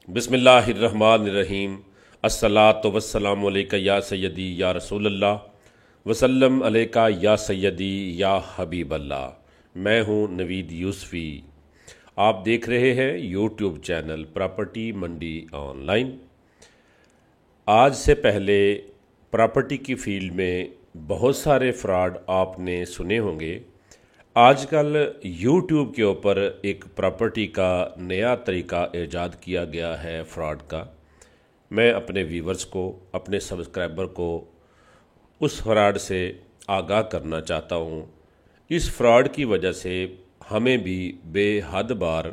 बिस्मिल्लाहिर्रहमानिर्रहीम। अस्सलातु वस्सलामु अलैका या सय्यदी या रसूलल्लाह वसल्लम अलैका या सय्यदी या हबीबल्लाह। मैं हूँ नवीद यूसफ़ी। आप देख रहे हैं यूट्यूब चैनल प्रॉपर्टी मंडी ऑनलाइन। आज से पहले प्रॉपर्टी की फील्ड में बहुत सारे फ्रॉड आपने सुने होंगे। आजकल YouTube के ऊपर एक प्रॉपर्टी का नया तरीका ईजाद किया गया है फ्रॉड का। मैं अपने व्यूवर्स को, अपने सब्सक्राइबर को उस फ्रॉड से आगाह करना चाहता हूँ। इस फ्रॉड की वजह से हमें भी बेहद बार,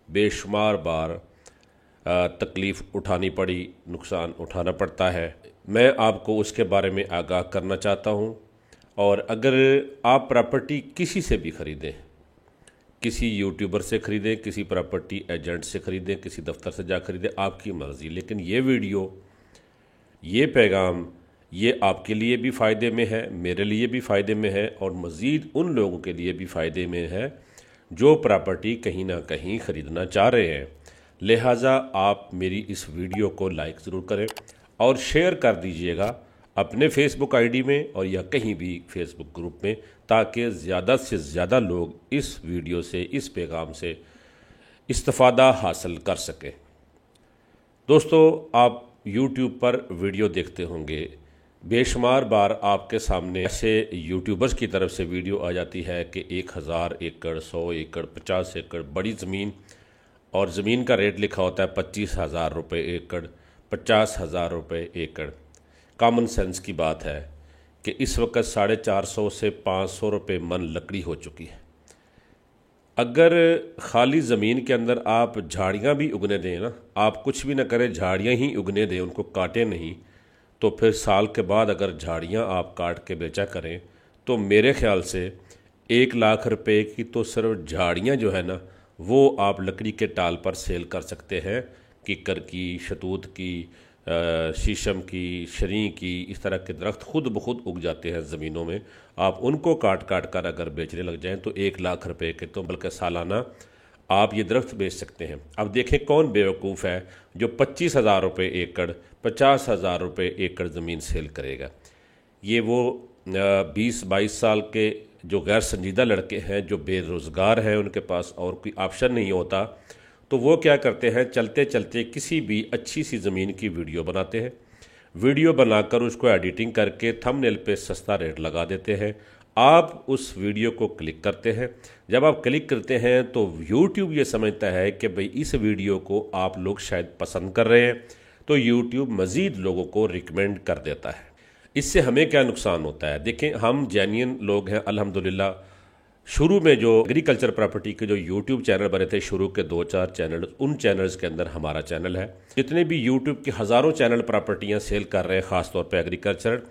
बेशुमार बार तकलीफ़ उठानी पड़ी, नुकसान उठाना पड़ता है। मैं आपको उसके बारे में आगाह करना चाहता हूँ। और अगर आप प्रॉपर्टी किसी से भी ख़रीदें, किसी यूट्यूबर से ख़रीदें, किसी प्रॉपर्टी एजेंट से ख़रीदें, किसी दफ्तर से जा ख़रीदें, आपकी मर्ज़ी, लेकिन ये वीडियो, ये पैगाम, ये आपके लिए भी फ़ायदे में है, मेरे लिए भी फ़ायदे में है और मज़ीद उन लोगों के लिए भी फ़ायदे में है जो प्रॉपर्टी कहीं ना कहीं ख़रीदना चाह रहे हैं। लिहाजा आप मेरी इस वीडियो को लाइक ज़रूर करें और शेयर कर दीजिएगा अपने फेसबुक आईडी में और या कहीं भी फेसबुक ग्रुप में, ताकि ज़्यादा से ज़्यादा लोग इस वीडियो से, इस पैगाम से इस्तिफ़ादा हासिल कर सकें। दोस्तों, आप यूट्यूब पर वीडियो देखते होंगे, बेशुमार बार आपके सामने ऐसे यूट्यूबर्स की तरफ से वीडियो आ जाती है कि 1000 एकड़, 100 एकड़, 50 एकड़ बड़ी ज़मीन, और ज़मीन का रेट लिखा होता है 25,000 रुपये एकड़, 50,000 रुपये एकड़। कॉमन सेंस की बात है कि इस वक्त 450 से 500 रुपये मन लकड़ी हो चुकी है। अगर खाली ज़मीन के अंदर आप झाड़ियाँ भी उगने दें ना, आप कुछ भी ना करें, झाड़ियाँ ही उगने दें, उनको काटें नहीं, तो फिर साल के बाद अगर झाड़ियाँ आप काट के बेचा करें तो मेरे ख़्याल से 1 लाख रुपए की तो सिर्फ झाड़ियाँ जो है ना, वो आप लकड़ी के टाल पर सेल कर सकते हैं। किक्कर की, शतूत की, शीशम की, शरी की, इस तरह के दरख्त खुद ब खुद उग जाते हैं ज़मीनों में। आप उनको काट काट कर अगर बेचने लग जाएं तो 1 लाख रुपए के तो बल्कि सालाना आप ये दरख्त बेच सकते हैं। अब देखें कौन बेवकूफ़ है जो 25,000 रुपये एकड़, 50,000 रुपये एकड़ ज़मीन सेल करेगा। ये वो 20-22 साल के जो गैर संजीदा लड़के हैं, जो बेरोज़गार हैं, उनके पास और कोई ऑप्शन नहीं होता, तो वो क्या करते हैं, चलते चलते किसी भी अच्छी सी ज़मीन की वीडियो बनाते हैं। वीडियो बनाकर उसको एडिटिंग करके थंबनेल पे सस्ता रेट लगा देते हैं। आप उस वीडियो को क्लिक करते हैं। जब आप क्लिक करते हैं तो यूट्यूब ये समझता है कि भाई इस वीडियो को आप लोग शायद पसंद कर रहे हैं, तो यूट्यूब मज़ीद लोगों को रिकमेंड कर देता है। इससे हमें क्या नुकसान होता है? देखें, हम जेन्युइन लोग हैं अल्हम्दुलिल्लाह। शुरू में जो एग्रीकल्चर प्रॉपर्टी के जो यूट्यूब चैनल बने थे, शुरू के 2-4 चैनल, उन चैनल्स के अंदर हमारा चैनल है। जितने भी यूट्यूब के हज़ारों चैनल प्रॉपर्टियां सेल कर रहे हैं, ख़ास तौर पे एग्रीकल्चर,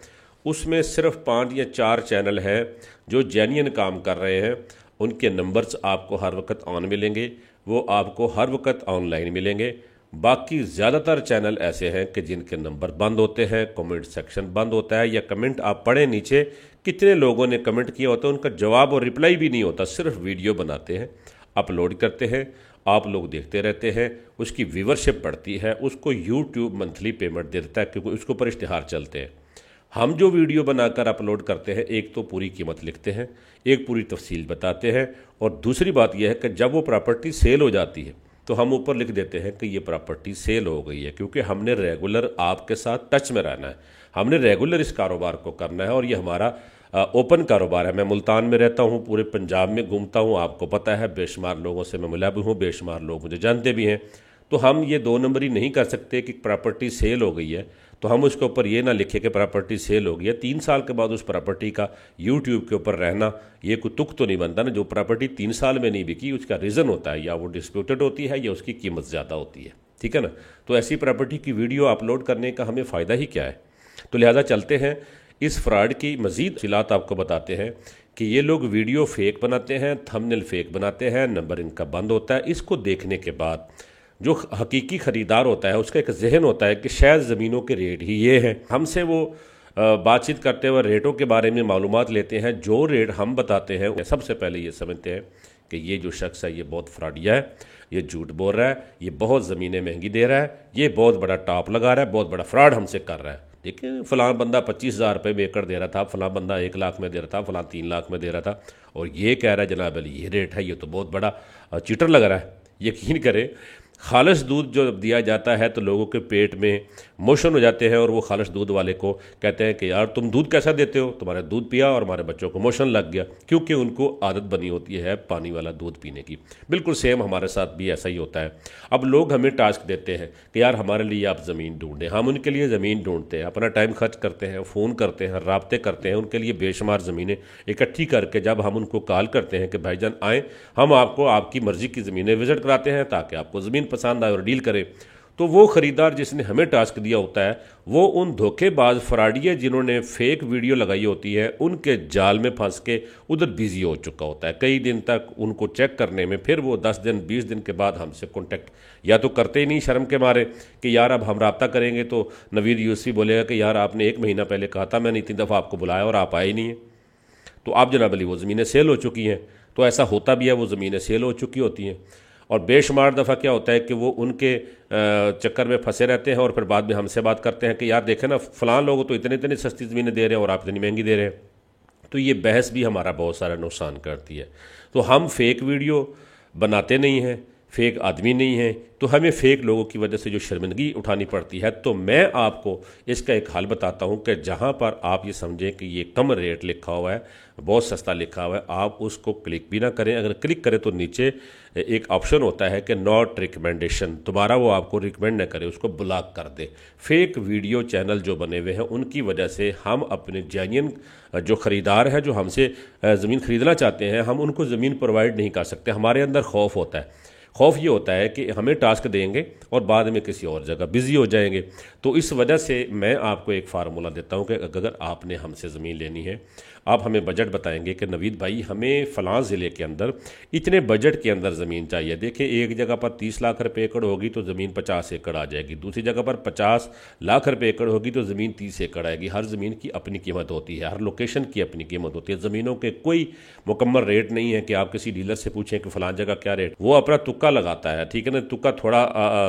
उसमें सिर्फ 5 या 4 चैनल हैं जो जेन्युइन काम कर रहे हैं। उनके नंबर्स आपको हर वक्त ऑन मिलेंगे, वो आपको हर वक्त ऑनलाइन मिलेंगे। बाकी ज़्यादातर चैनल ऐसे हैं कि जिनके नंबर बंद होते हैं, कमेंट सेक्शन बंद होता है, या कमेंट आप पढ़ें नीचे कितने लोगों ने कमेंट किया होता है, उनका जवाब और रिप्लाई भी नहीं होता। सिर्फ वीडियो बनाते हैं, अपलोड करते हैं, आप लोग देखते रहते हैं, उसकी व्यूवरशिप बढ़ती है, उसको यूट्यूब मंथली पेमेंट दे देता है क्योंकि उसके ऊपर इश्तिहार चलते हैं। हम जो वीडियो बनाकर अपलोड करते हैं, एक तो पूरी कीमत लिखते हैं, एक पूरी तफसील बताते हैं, और दूसरी बात यह है कि जब वो प्रॉपर्टी सेल हो जाती है तो हम ऊपर लिख देते हैं कि ये प्रॉपर्टी सेल हो गई है, क्योंकि हमने रेगुलर आपके साथ टच में रहना है, हमने रेगुलर इस कारोबार को करना है। और ये हमारा ओपन कारोबार है। मैं मुल्तान में रहता हूँ, पूरे पंजाब में घूमता हूँ, आपको पता है, बेशुमार लोगों से मैं मिला भी हूँ, बेशुमार लोग मुझे जानते भी हैं। तो हम ये 2 नंबरी नहीं कर सकते कि प्रॉपर्टी सेल हो गई है तो हम उसके ऊपर ये ना लिखें कि प्रॉपर्टी सेल हो गई है। 3 साल के बाद उस प्रॉपर्टी का यूट्यूब के ऊपर रहना, ये कोई तुक तो नहीं बनता ना। जो प्रॉपर्टी 3 साल में नहीं बिकी, उसका रीज़न होता है, या वो डिस्प्यूटेड होती है या उसकी कीमत ज़्यादा होती है, ठीक है ना। तो ऐसी प्रॉपर्टी की वीडियो अपलोड करने का हमें फ़ायदा ही क्या है? तो लिहाजा चलते हैं, इस फ्रॉड की मज़ीद तफ़सीलात आपको बताते हैं कि ये लोग वीडियो फ़ेक बनाते हैं, थंबनेल फ़ेक बनाते हैं, नंबर इनका बंद होता है। इसको देखने के बाद जो हकीकी ख़रीदार होता है उसका एक जहन होता है कि शायद ज़मीनों के रेट ही ये हैं। हमसे वो बातचीत करते हुए रेटों के बारे में मालूमात लेते हैं। जो रेट हम बताते हैं, सबसे पहले ये समझते हैं कि ये जो शख्स है ये बहुत फ्रॉडिया है, ये झूठ बोल रहा है, ये बहुत ज़मीनें महंगी दे रहा है, ये बहुत बड़ा टॉप लगा रहा है, बहुत बड़ा फ्रॉड हमसे कर रहा है। ठीक है, फ़लाँ बंदा 25,000 रुपये में एकड़ दे रहा था, फ़लाँ बंदा 1 लाख में दे रहा था, फ़लाँ 3 लाख में दे रहा था, और ये कह रहा है जनाब अली ये रेट है, ये तो बहुत बड़ा चीटर लग रहा है। यकीन करें, खालिश दूध जो दिया जाता है तो लोगों के पेट में मोशन हो जाते हैं, और वो खालिश दूध वाले को कहते हैं कि यार तुम दूध कैसा देते हो, तुम्हारा दूध पिया और हमारे बच्चों को मोशन लग गया, क्योंकि उनको आदत बनी होती है पानी वाला दूध पीने की। बिल्कुल सेम हमारे साथ भी ऐसा ही होता है। अब लोग हमें टास्क देते हैं कि यार हमारे लिए आप ज़मीन ढूंढें, हम उनके लिए ज़मीन ढूंढते हैं, अपना टाइम खर्च करते हैं, फ़ोन करते हैं, राब्ते करते हैं, उनके लिए बेशुमार ज़मीनें इकट्ठी करके जब हम उनको कॉल करते हैं कि भाईजान आएँ, हम आपको आपकी मर्ज़ी की ज़मीनें विज़िट कराते हैं ताकि आपको ज़मीन पसंद आए और डील करें, तो वो ख़रीदार जिसने हमें टास्क दिया होता है वो उन धोखेबाज फ्रॉडिये जिन्होंने फेक वीडियो लगाई होती है उनके जाल में फंस के उधर बिजी हो चुका होता है। कई दिन तक उनको चेक करने में फिर वो 10 दिन 20 दिन के बाद हमसे कॉन्टेक्ट या तो करते ही नहीं शर्म के मारे कि यार अब हम रब्ता करेंगे तो नवीद यूसुफी बोलेगा कि यार आपने 1 महीना पहले कहा था, मैंने इतनी दफ़ा आपको बुलाया और आप आए ही नहीं हैं। तो आप जनाब अली वो ज़मीनें सेल हो चुकी हैं। तो ऐसा होता भी है, वो ज़मीनें सेल हो चुकी होती हैं, और बेशुमार दफ़ा क्या होता है कि वो उनके चक्कर में फंसे रहते हैं और फिर बाद में हमसे बात करते हैं कि यार देखें ना फ़लाँ लोग तो इतने इतनी सस्ती ज़मीनें दे रहे हैं और आप इतनी महंगी दे रहे हैं। तो ये बहस भी हमारा बहुत सारा नुकसान करती है। तो हम फेक वीडियो बनाते नहीं हैं, फेक आदमी नहीं हैं, तो हमें फ़ेक लोगों की वजह से जो शर्मिंदगी उठानी पड़ती है। तो मैं आपको इसका एक हल बताता हूं कि जहां पर आप ये समझें कि ये कम रेट लिखा हुआ है, बहुत सस्ता लिखा हुआ है, आप उसको क्लिक भी ना करें। अगर क्लिक करें तो नीचे एक ऑप्शन होता है कि नॉट रिकमेंडेशन, दोबारा वो आपको रिकमेंड ना करे, उसको ब्लॉक कर दे। फेक वीडियो चैनल जो बने हुए हैं उनकी वजह से हम अपने जेन्युइन जो ख़रीदार है, जो हमसे ज़मीन ख़रीदना चाहते हैं, हम उनको ज़मीन प्रोवाइड नहीं कर सकते। हमारे अंदर खौफ होता है। खौफ ये होता है कि हमें टास्क देंगे और बाद में किसी और जगह बिजी हो जाएंगे। तो इस वजह से मैं आपको एक फार्मूला देता हूं कि अगर आपने हमसे ज़मीन लेनी है, आप हमें बजट बताएंगे कि नवीद भाई हमें फ़लाँ ज़िले के अंदर इतने बजट के अंदर ज़मीन चाहिए। देखिए, एक जगह पर 30 लाख रुपये एकड़ होगी तो ज़मीन 50 एकड़ आ जाएगी, दूसरी जगह पर 50 लाख रुपये एकड़ होगी तो ज़मीन 30 एकड़ आएगी। हर ज़मीन की अपनी कीमत होती है, हर लोकेशन की अपनी कीमत होती है। ज़मीनों के कोई मुकम्मल रेट नहीं है कि आप किसी डीलर से पूछें कि फ़लाँ जगह क्या रेट, वो अपना तुक्का लगाता है। ठीक है ना, तुक्का थोड़ा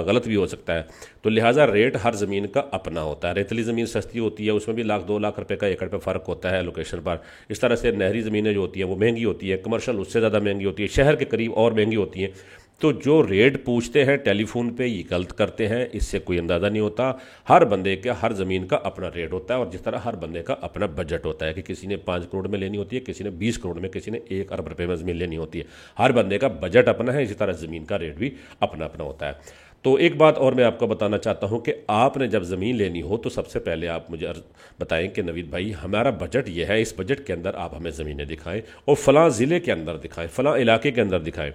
गलत भी हो सकता है। तो लिहाजा रेट हर ज़मीन का अपना होता है। रेतली ज़मीन सस्ती होती है, उसमें भी 1-2 लाख रुपए का एकड़ पे फ़र्क होता है लोकेशन पर। इस तरह से नहरी ज़मीनें जो होती हैं वो महंगी होती है, कमर्शियल उससे ज़्यादा महंगी होती है, शहर के करीब और महंगी होती हैं। तो जो रेट पूछते हैं टेलीफोन पे ये गलत करते हैं, इससे कोई अंदाज़ा नहीं होता। हर बंदे का, हर ज़मीन का अपना रेट होता है, और जिस तरह हर बंदे का अपना बजट होता है कि किसी ने 5 करोड़ में लेनी होती है, किसी ने 20 करोड़ में, किसी ने 1 अरब रुपये में ज़मीन लेनी होती है। हर बंदे का बजट अपना है, इसी तरह ज़मीन का रेट भी अपना अपना होता है। तो एक बात और मैं आपको बताना चाहता हूं कि आपने जब ज़मीन लेनी हो तो सबसे पहले आप मुझे बताएं कि नवीद भाई हमारा बजट ये है, इस बजट के अंदर आप हमें ज़मीनें दिखाएं और फ़लाँ ज़िले के अंदर दिखाएं, फ़लाँ इलाके के अंदर दिखाएं।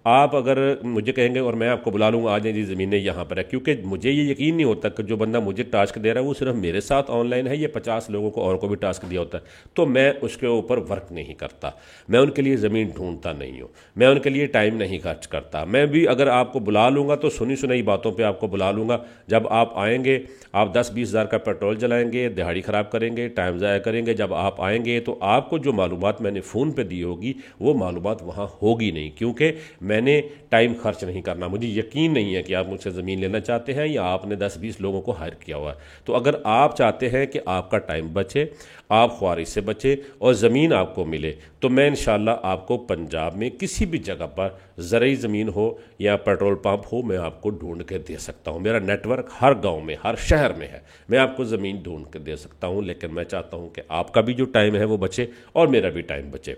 आप अगर मुझे कहेंगे और मैं आपको बुला लूँगा, आ जाए जी ज़मीनें यहाँ पर है, क्योंकि मुझे ये यकीन नहीं होता कि जो बंदा मुझे टास्क दे रहा है वो सिर्फ मेरे साथ ऑनलाइन है, ये 50 लोगों को और को भी टास्क दिया होता है। तो मैं उसके ऊपर वर्क नहीं करता, मैं उनके लिए ज़मीन ढूंढता नहीं हूँ, मैं उनके लिए टाइम नहीं खर्च करता। मैं भी अगर आपको बुला लूँगा तो सुनी सुनाई बातों पर आपको बुला लूँगा। जब आप आएंगे, आप 10-20 हज़ार का पेट्रोल जलाएंगे, दिहाड़ी ख़राब करेंगे, टाइम ज़ाया करेंगे। जब आप आएंगे तो आपको जो मालूमात मैंने फ़ोन पे दी होगी वो मालूमात वहाँ होगी नहीं, क्योंकि मैंने टाइम खर्च नहीं करना। मुझे यकीन नहीं है कि आप मुझसे ज़मीन लेना चाहते हैं या आपने 10-20 लोगों को हायर किया हुआ है। तो अगर आप चाहते हैं कि आपका टाइम बचे, आप ख्वारिश से बचे और ज़मीन आपको मिले, तो मैं इंशाअल्लाह आपको पंजाब में किसी भी जगह पर ज़रूरी ज़मीन हो या पेट्रोल पंप हो, मैं आपको ढूंढ के दे सकता हूँ। मेरा नेटवर्क हर गांव में, हर शहर में है, मैं आपको ज़मीन ढूंढ के दे सकता हूँ। लेकिन मैं चाहता हूँ कि आपका भी जो टाइम है वो बचे और मेरा भी टाइम बचे।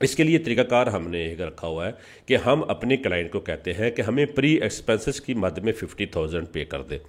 इसके लिए तरीकाकार हमने एक रखा हुआ है कि हम अपने क्लाइंट को कहते हैं कि हमें प्री एक्सपेंसेस की मद में 50,000 पे कर दे।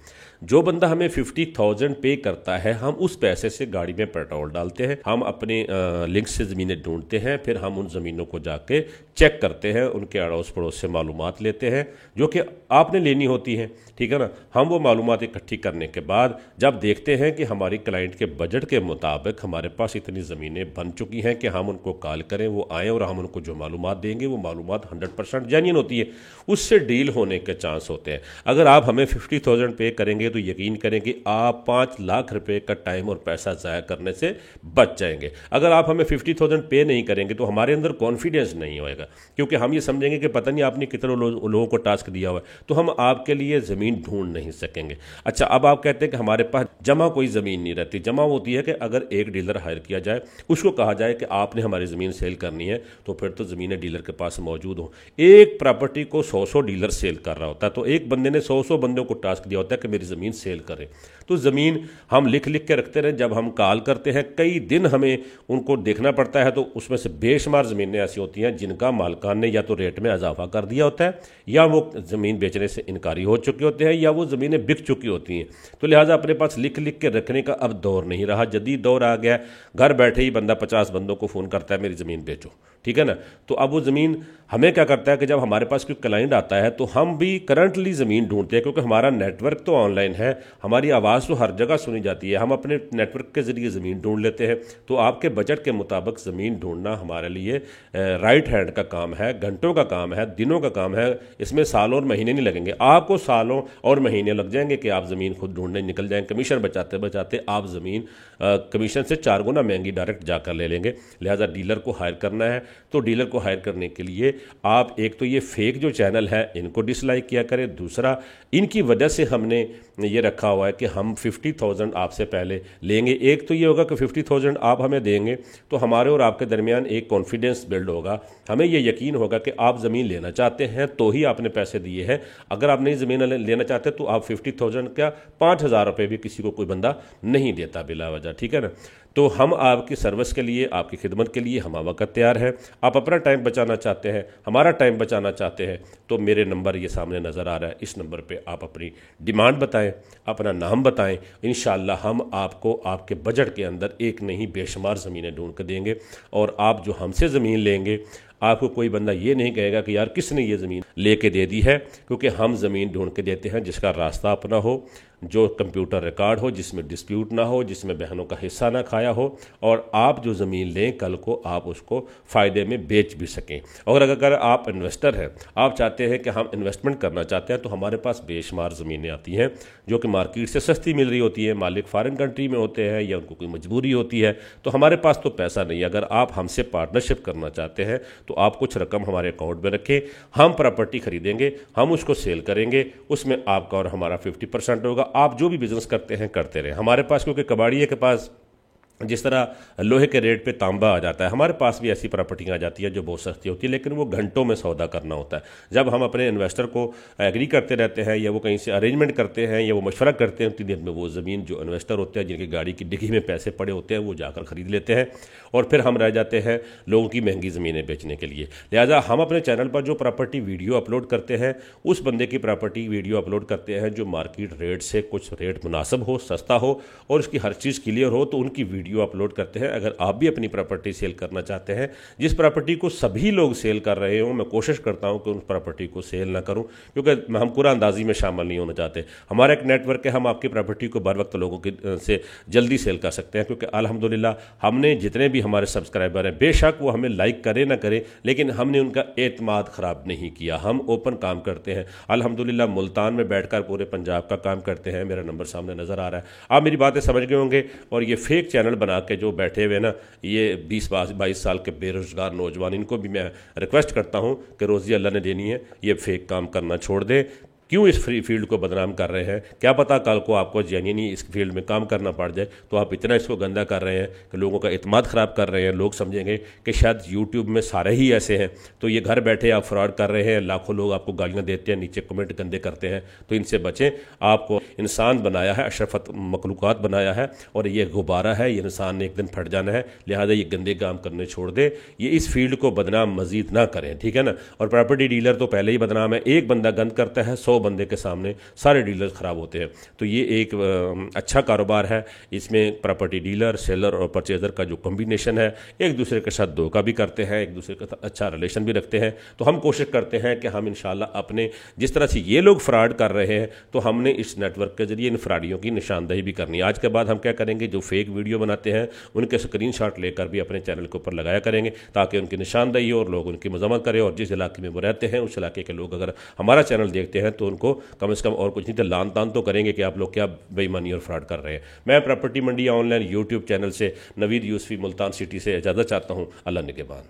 जो बंदा हमें 50,000 पे करता है, हम उस पैसे से गाड़ी में पेट्रोल डालते हैं, हम अपने लिंक से ज़मीनें ढूंढते हैं, फिर हम उन ज़मीनों को जाके चेक करते हैं, उनके अड़ोस पड़ोस से मालूमात लेते हैं जो कि आपने लेनी होती हैं। ठीक है ना, हम वो मालूमात इकट्ठी करने के बाद जब देखते हैं कि हमारी क्लाइंट के बजट के मुताबिक हमारे पास इतनी ज़मीनें बन चुकी हैं कि हम उनको कॉल करें, वो आएँ और हम उनको जो मालूमात देंगे वो मालूमात 100% जेन्युइन होती है, उससे डील होने के चांस होते हैं। अगर आप हमें 50,000 पे करेंगे तो यकीन करें कि आप 5 लाख रुपए का टाइम और पैसा ज़ाया करने से बच जाएंगे। अगर आप हमें 50,000 पे नहीं करेंगे तो हमारे अंदर कॉन्फिडेंस नहीं होएगा, क्योंकि हम ये समझेंगे कि पता नहीं आपने कितने लोगों को टास्क दिया हुआ है, तो हम आपके लिए ज़मीन ढूंढ नहीं सकेंगे। अच्छा, अब आप कहते हैं कि हमारे पास जमा कोई ज़मीन नहीं रहती। जमा होती है कि अगर एक डीलर हायर किया जाए, उसको कहा जाए कि आपने हमारी ज़मीन सेल करनी है, तो फिर तो ज़मीनें डीलर के पास मौजूद हो। एक प्रॉपर्टी को 100 डीलर सेल कर रहा होता है, तो एक बंदे ने 100 बंदों को टास्क दिया होता है कि मेरी ज़मीन सेल करें। तो ज़मीन हम लिख लिख के रखते रहें, जब हम कॉल करते हैं कई दिन हमें उनको देखना पड़ता है, तो उसमें से बेशुमार ज़मीनें ऐसी होती हैं जिनका मालिकान ने या तो रेट में इजाफा कर दिया होता है, या वो ज़मीन बेचने से इनकारी हो चुके होते हैं, या वो ज़मीनें बिक चुकी होती हैं। तो लिहाजा अपने पास लिख लिख के रखने का अब दौर नहीं रहा, जदीद दौर आ गया। घर बैठे ही बंदा 50 बंदों को फ़ोन करता है मेरी ज़मीन बेचो, ठीक है ना। तो अब वो ज़मीन हमें क्या करता है कि जब हमारे पास कोई क्लाइंट आता है तो हम भी करंटली ज़मीन ढूंढते हैं, क्योंकि हमारा नेटवर्क तो ऑनलाइन है, हमारी आवाज़ तो हर जगह सुनी जाती है, हम अपने नेटवर्क के ज़रिए ज़मीन ढूंढ लेते हैं। तो आपके बजट के मुताबिक ज़मीन ढूंढना हमारे लिए राइट हैंड का काम है, घंटों का काम है, दिनों का काम है। इसमें सालों और महीने नहीं लगेंगे, आपको सालों और महीने लग जाएंगे कि आप ज़मीन खुद ढूंढने निकल जाएंगे। कमीशन बचाते बचाते आप ज़मीन कमीशन से 4 गुना महंगी डायरेक्ट जाकर ले लेंगे। लिहाजा डीलर को हायर करना है, तो डीलर को हायर करने के लिए आप एक तो ये फेक जो चैनल है इनको डिसलाइक किया करें। दूसरा, इनकी वजह से हमने ये रखा हुआ है कि हम 50,000 आपसे पहले लेंगे। एक तो ये होगा कि 50,000 आप हमें देंगे तो हमारे और आपके दरमियान एक कॉन्फिडेंस बिल्ड होगा, हमें ये यकीन होगा कि आप ज़मीन लेना चाहते हैं तो ही आपने पैसे दिए हैं। अगर आप नहीं ज़मीन लेना चाहते तो आप 50,000 क्या 5,000 रुपये भी किसी को कोई बंदा नहीं देता बिला वजह, ठीक है ना। तो हम आपकी सर्विस के लिए, आपकी खिदमत के लिए हम वक्त तैयार हैं। आप अपना टाइम बचाना चाहते हैं, हमारा टाइम बचाना चाहते हैं, तो मेरे नंबर ये सामने नज़र आ रहा है, इस नंबर पे आप अपनी डिमांड बताएं, अपना नाम बताएं। इंशाअल्लाह हम आपको आपके बजट के अंदर एक नहीं बेशुमार ज़मीनें ढूंढ कर देंगे। और आप जो हमसे ज़मीन लेंगे, आपको कोई बंदा ये नहीं कहेगा कि यार किसने ये ज़मीन लेके दे दी है, क्योंकि हम ज़मीन ढूंढ के देते हैं जिसका रास्ता अपना हो, जो कंप्यूटर रिकॉर्ड हो, जिसमें डिस्प्यूट ना हो, जिसमें बहनों का हिस्सा ना खाया हो, और आप जो ज़मीन लें कल को आप उसको फ़ायदे में बेच भी सकें। और अगर आप इन्वेस्टर हैं, आप चाहते हैं कि हम इन्वेस्टमेंट करना चाहते हैं, तो हमारे पास बेशुमार ज़मीनें आती हैं जो कि मार्केट से सस्ती मिल रही होती है। मालिक फ़ॉरेन कंट्री में होते हैं या उनको कोई मजबूरी होती है, तो हमारे पास तो पैसा नहीं है। अगर आप हमसे पार्टनरशिप करना चाहते हैं तो आप कुछ रकम हमारे अकाउंट में रखें, हम प्रॉपर्टी खरीदेंगे, हम उसको सेल करेंगे, उसमें आपका और हमारा 50% होगा। आप जो भी बिजनेस करते हैं करते रहें हमारे पास, क्योंकि कबाड़िए के पास जिस तरह लोहे के रेट पे तांबा आ जाता है, हमारे पास भी ऐसी प्रॉपर्टियाँ आ जाती हैं जो बहुत सस्ती होती है, लेकिन वो घंटों में सौदा करना होता है। जब हम अपने इन्वेस्टर को एग्री करते रहते हैं, या वो कहीं से अरेंजमेंट करते हैं, या वो मशवरा करते हैं, उतनी देर में वो ज़मीन जो इन्वेस्टर होते हैं जिनकी गाड़ी की डिग्गी में पैसे पड़े होते हैं वो जाकर ख़रीद लेते हैं, और फिर हम रह जाते हैं लोगों की महंगी ज़मीनें बेचने के लिए। लिहाजा हम अपने चैनल पर जो प्रॉपर्टी वीडियो अपलोड करते हैं, उस बंदे की प्रॉपर्टी वीडियो अपलोड करते हैं जो मार्केट रेट से कुछ रेट मुनासिब हो, सस्ता हो, और उसकी हर चीज़ क्लियर हो, तो उनकी वीडियो अपलोड करते हैं। अगर आप भी अपनी प्रॉपर्टी सेल करना चाहते हैं, जिस प्रॉपर्टी को सभी लोग सेल कर रहे हों, मैं कोशिश करता हूं कि उन प्रॉपर्टी को सेल ना करूं, क्योंकि हम कुरानंदाजी में शामिल नहीं होना चाहते। हमारा एक नेटवर्क है, हम आपकी प्रॉपर्टी को बर वक्त लोगों की से जल्दी सेल कर सकते हैं, क्योंकि अल्हम्दुलिल्लाह हमने जितने भी हमारे सब्सक्राइबर हैं, बेशक वो हमें लाइक करें ना करें, लेकिन हमने उनका एतमाद ख़राब नहीं किया। हम ओपन काम करते हैं अल्हम्दुलिल्लाह, मुल्तान में बैठकर पूरे पंजाब का काम करते हैं। मेरा नंबर सामने नज़र आ रहा है, आप मेरी बातें समझ गए होंगे। और ये फेक चैनल बना के जो बैठे हुए ना, ये 20-22 साल के बेरोजगार नौजवान, इनको भी मैं रिक्वेस्ट करता हूं कि रोज़ी अल्लाह ने देनी है, ये फेक काम करना छोड़ दें। क्यों इस फ्री फील्ड को बदनाम कर रहे हैं? क्या पता कल को आपको जेन्युइनली इस फील्ड में काम करना पड़ जाए, तो आप इतना इसको गंदा कर रहे हैं कि लोगों का इत्मीनान ख़राब कर रहे हैं। लोग समझेंगे कि शायद यूट्यूब में सारे ही ऐसे हैं, तो ये घर बैठे आप फ्रॉड कर रहे हैं। लाखों लोग आपको गालियाँ देते हैं, नीचे कमेंट गंदे करते हैं, तो इनसे बचें। आपको इंसान बनाया है, अशरफत मखलूक़ात बनाया है, और ये गुब्बारा है, ये इंसान ने एक दिन फट जाना है। लिहाजा ये गंदे काम करने छोड़ दे, ये इस फील्ड को बदनाम मजीद ना करें, ठीक है ना। और प्रॉपर्टी डीलर तो पहले ही बदनाम है, एक बंदा गंद करता है 100 100 बंदे के सामने सारे डीलर्स ख़राब होते हैं। तो ये एक अच्छा कारोबार है। इसमें प्रॉपर्टी डीलर, सेलर और परचेज़र का जो कॉम्बिनेशन है, एक दूसरे के साथ धोखा भी करते हैं, एक दूसरे के साथ अच्छा रिलेशन भी रखते हैं। तो हम कोशिश करते हैं कि हम इंशाल्लाह अपने, जिस तरह से ये लोग फ्रॉड कर रहे हैं, तो हमने इस नेटवर्क के जरिए इन फ्रॉडियों की निशानदेही भी करनी है। आज के बाद हम क्या करेंगे, जो फेक वीडियो बनाते हैं उनके स्क्रीनशॉट लेकर भी अपने चैनल के ऊपर लगाया करेंगे, ताकि उनकी निशानदेही हो और लोग उनकी मजम्मत करें। और जिस इलाके में वो रहते हैं उस इलाके के लोग अगर हमारा चैनल देखते हैं तो उनको कम से कम और कुछ नहीं तो लान तान तो करेंगे कि आप लोग क्या बेईमानी और फ्रॉड कर रहे हैं। मैं प्रॉपर्टी मंडी ऑनलाइन यूट्यूब चैनल से नवीद यूसुफी मुल्तान सिटी से इजाज़त चाहता हूँ। अल्लाह निगहबान।